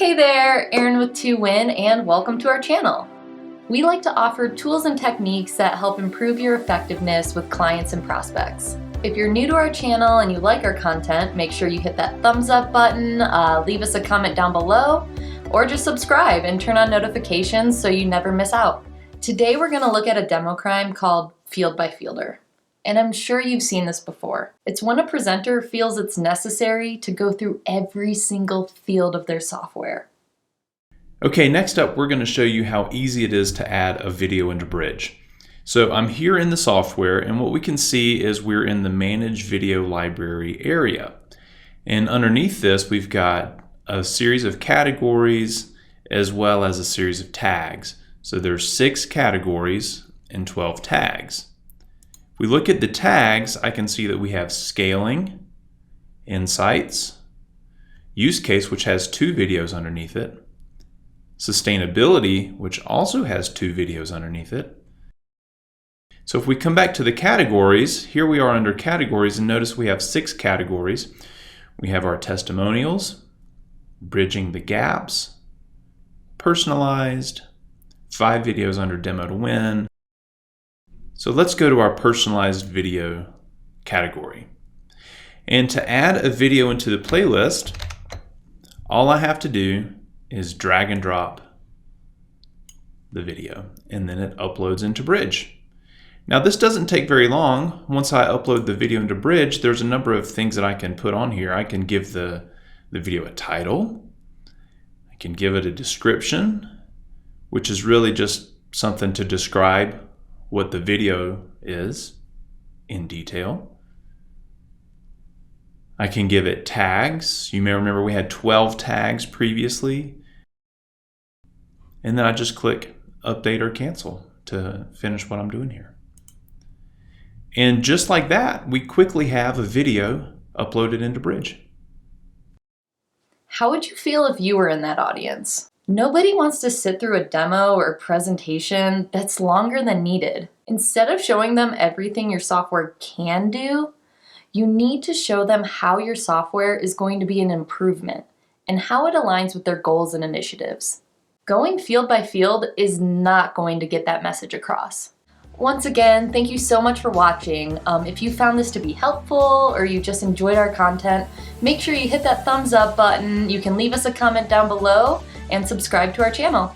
Hey there, Erin with 2Win, and welcome to our channel. We like to offer tools and techniques that help improve your effectiveness with clients and prospects. If you're new to our channel and you like our content, make sure you hit that thumbs up button, leave us a comment down below, or just subscribe and turn on notifications so you never miss out. Today we're going to look at a demo crime called Field by Fielder. And I'm sure you've seen this before. It's when a presenter feels it's necessary to go through every single field of their software. Okay, next up we're going to show you how easy it is to add a video into Bridge. So I'm here in the software, and what we can see is we're in the Manage Video Library area. And underneath this we've got a series of categories as well as a series of tags. So there's 6 categories and 12 tags. If we look at the tags, I can see that we have Scaling, Insights, Use Case, which has 2 videos underneath it, Sustainability, which also has 2 videos underneath it. So if we come back to the categories, here we are under categories, and notice we have 6 categories. We have our testimonials, bridging the gaps, personalized, 5 videos under demo to win. So let's go to our personalized video category. And to add a video into the playlist, all I have to do is drag and drop the video, and then it uploads into Bridge. Now this doesn't take very long. Once I upload the video into Bridge, there's a number of things that I can put on here. I can give the video a title. I can give it a description, which is really just something to describe what the video is in detail. I can give it tags. You may remember we had 12 tags previously. And then I just click update or cancel to finish what I'm doing here. And just like that, we quickly have a video uploaded into Bridge. How would you feel if you were in that audience? Nobody wants to sit through a demo or presentation that's longer than needed. Instead of showing them everything your software can do, you need to show them how your software is going to be an improvement and how it aligns with their goals and initiatives. Going field by field is not going to get that message across. Once again, thank you so much for watching. If you found this to be helpful or you just enjoyed our content, make sure you hit that thumbs up button. You can leave us a comment down below and subscribe to our channel.